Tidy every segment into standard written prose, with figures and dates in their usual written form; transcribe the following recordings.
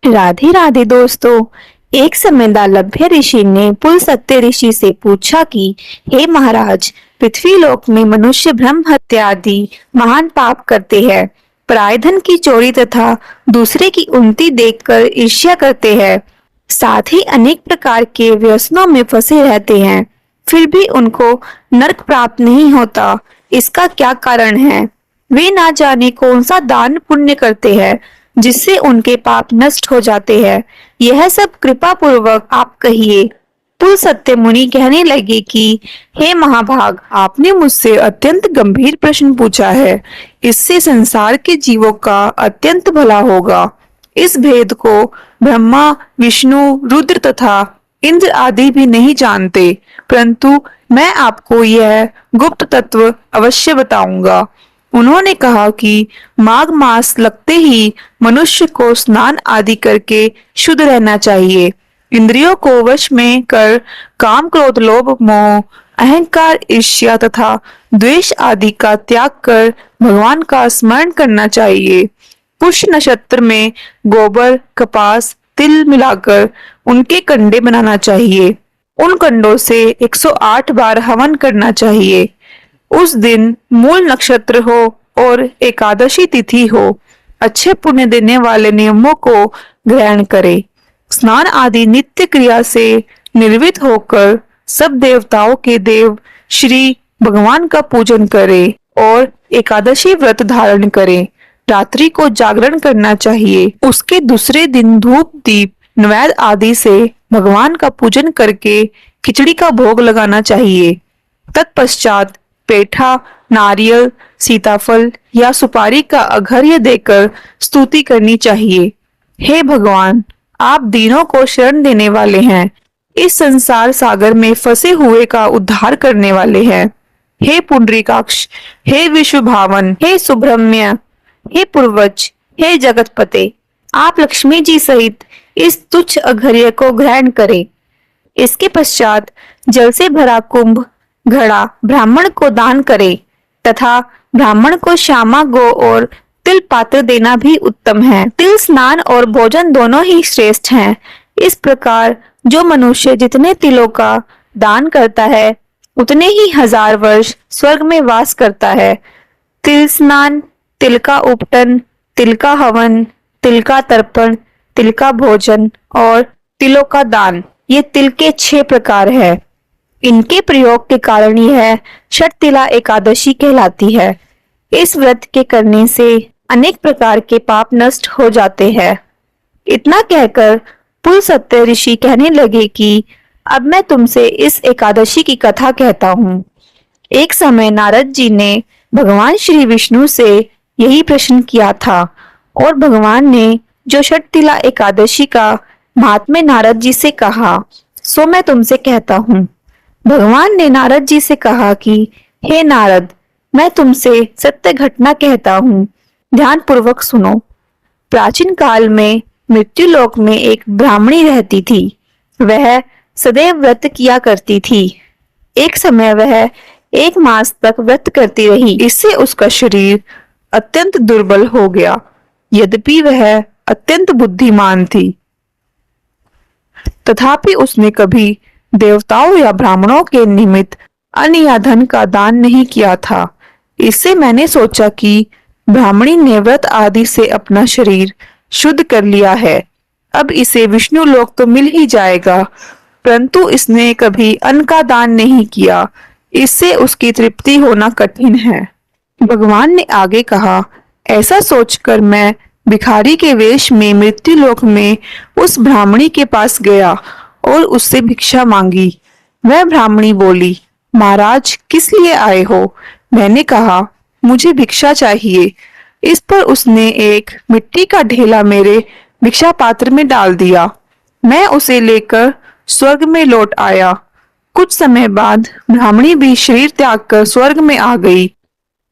राधे राधे दोस्तों। एक समय दालभ्य ऋषि ने पुलस्त्य ऋषि से पूछा कि हे महाराज, पृथ्वी लोक में मनुष्य ब्रह्म हत्या आदि महान पाप करते हैं, पराय धन की चोरी तथा दूसरे की उन्नति देखकर ईर्ष्या करते हैं, साथ ही अनेक प्रकार के व्यसनों में फंसे रहते हैं, फिर भी उनको नरक प्राप्त नहीं होता। इसका क्या कारण है? वे ना जाने कौन सा दान पुण्य करते हैं जिससे उनके पाप नष्ट हो जाते हैं। यह सब कृपा पूर्वक आप कहिए। पुलस्त्य मुनि कहने लगे कि हे महाभाग, आपने मुझसे अत्यंत गंभीर प्रश्न पूछा है। इससे संसार के जीवों का अत्यंत भला होगा। इस भेद को ब्रह्मा, विष्णु, रुद्र तथा इंद्र आदि भी नहीं जानते, परंतु मैं आपको यह गुप्त तत्व अवश्य बताऊंगा। उन्होंने कहा कि माघ मास लगते ही मनुष्य को स्नान आदि करके शुद्ध रहना चाहिए। इंद्रियों को वश में कर काम, क्रोध, लोभ, मोह, अहंकार, ईर्ष्या तथा द्वेष आदि का त्याग कर भगवान का स्मरण करना चाहिए। पुष्य नक्षत्र में गोबर, कपास, तिल मिलाकर उनके कंडे बनाना चाहिए। उन कंडों से 108 बार हवन करना चाहिए। उस दिन मूल नक्षत्र हो और एकादशी तिथि हो। अच्छे पुण्य देने वाले नियमों को ग्रहण करें। स्नान आदि नित्य क्रिया से निर्वित होकर सब देवताओं के देव श्री भगवान का पूजन करें और एकादशी व्रत धारण करें। रात्रि को जागरण करना चाहिए। उसके दूसरे दिन धूप, दीप, नैवेद्य आदि से भगवान का पूजन करके खिचड़ी का भोग लगाना चाहिए। तत्पश्चात पेठा, नारियल, सीताफल या सुपारी का अर्घ्य देकर स्तुति करनी चाहिए। हे भगवान, आप दीनों को शरण देने वाले हैं, इस संसार सागर में फंसे हुए का उद्धार करने वाले हैं। हे पुंडरीकाक्ष, हे विश्वभावन, हे सुब्रह्मण्य, हे पूर्वज, हे जगतपते, आप लक्ष्मी जी सहित इस तुच्छ अर्घ्य को ग्रहण करें। इसके पश्चात जल से भरा कुंभ घड़ा ब्राह्मण को दान करें तथा ब्राह्मण को श्यामा गो और तिल पात्र देना भी उत्तम है। तिल स्नान और भोजन दोनों ही श्रेष्ठ हैं। इस प्रकार जो मनुष्य जितने तिलों का दान करता है उतने ही 1000 वर्ष स्वर्ग में वास करता है। तिल स्नान, तिल का उपटन, तिल का हवन, तिल का तर्पण, तिल का भोजन और तिलों का दान, ये तिल के 6 प्रकार है। इनके प्रयोग के कारण यह षटतिला एकादशी कहलाती है। इस व्रत के करने से अनेक प्रकार के पाप नष्ट हो जाते हैं। इतना कहकर पुलस्त्य ऋषि कहने लगे कि अब मैं तुमसे इस एकादशी की कथा कहता हूँ। एक समय नारद जी ने भगवान श्री विष्णु से यही प्रश्न किया था और भगवान ने जो षटतिला एकादशी का महात्म्य नारद जी से कहा, सो मैं तुमसे कहता हूँ। भगवान ने नारद जी से कहा कि हे नारद, मैं तुमसे सत्य घटना कहता हूँ, ध्यान पूर्वक सुनो। प्राचीन काल में मृत्युलोक में एक ब्राह्मणी रहती थी। वह सदैव व्रत किया करती थी। एक समय वह 1 मास तक व्रत करती रही। इससे उसका शरीर अत्यंत दुर्बल हो गया। यद्यपि वह अत्यंत बुद्धिमान थी, तथापि उसने कभी देवताओं या ब्राह्मणों के निमित्त अन्न या धन का दान नहीं किया था। इससे मैंने सोचा कि ब्राह्मणी ने व्रत आदि से अपना शरीर शुद्ध कर लिया है, अब इसे विष्णु लोक तो मिल ही जाएगा, परंतु इसने कभी अन्न का दान नहीं किया, इससे उसकी तृप्ति होना कठिन है। भगवान ने आगे कहा, ऐसा सोचकर मैं भिखारी के वेश में मृत्युलोक में उस ब्राह्मणी के पास गया और उससे भिक्षा मांगी। वह ब्राह्मणी बोली, महाराज किस लिए आए हो? मैंने कहा, मुझे भिक्षा चाहिए। इस पर उसने एक मिट्टी का ढेला मेरे भिक्षा पात्र में डाल दिया। मैं उसे लेकर स्वर्ग में लौट आया। कुछ समय बाद ब्राह्मणी भी शरीर त्याग कर स्वर्ग में आ गई।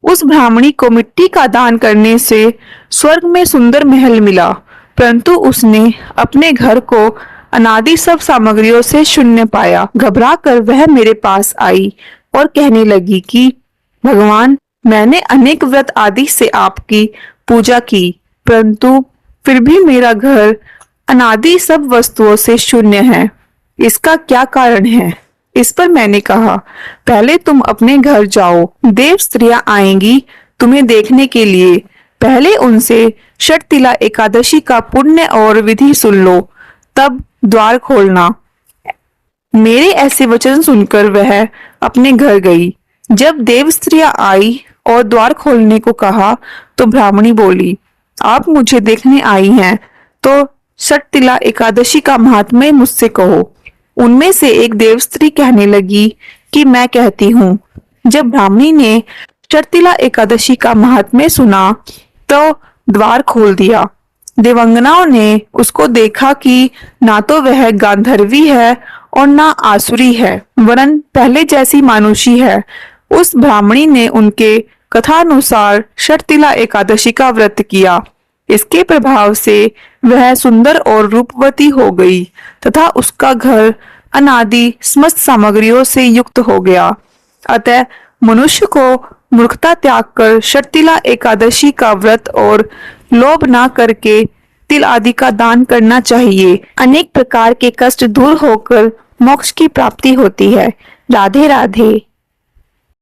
उस ब्राह्मणी को मिट्टी का दान करने से स्वर्ग में सुंदर महल मिला, परंतु उसने अपने घर को अनादि सब सामग्रियों से शून्य पाया। घबरा कर वह मेरे पास आई और कहने लगी कि भगवान, मैंने अनेक व्रत आदि से आपकी पूजा की, परंतु फिर भी मेरा घर अनादि सब वस्तुओं से शून्य है। इसका क्या कारण है? इस पर मैंने कहा, पहले तुम अपने घर जाओ, देव स्त्रियां आएंगी तुम्हें देखने के लिए। पहले उनसे षटतिला एकादशी का पुण्य और विधि सुन लो, तब द्वार खोलना। मेरे ऐसे वचन सुनकर वह अपने घर गई। जब देव स्त्रियां आई और द्वार खोलने को कहा तो ब्राह्मणी बोली, आप मुझे देखने आई हैं तो षटतिला एकादशी का महात्म्य मुझसे कहो। उनमें से एक देव स्त्री कहने लगी कि मैं कहती हूँ। जब ब्राह्मणी ने षटतिला एकादशी का महात्म्य सुना तो द्वार खोल दिया। देवंगनाओं ने उसको देखा कि ना तो वह गांधर्वी है और ना आसुरी है, वरन पहले जैसी मानुषी है। उस ब्राह्मणी ने उनके कथानुसार षटतिला एकादशी का व्रत किया। इसके प्रभाव से वह सुंदर और रूपवती हो गई तथा उसका घर अनादि समस्त सामग्रियों से युक्त हो गया। अतः मनुष्य को मूर्खता त्याग कर षटतिला एकादशी का व्रत और लोभ ना करके तिल आदि का दान करना चाहिए। अनेक प्रकार के कष्ट दूर होकर मोक्ष की प्राप्ति होती है। राधे राधे।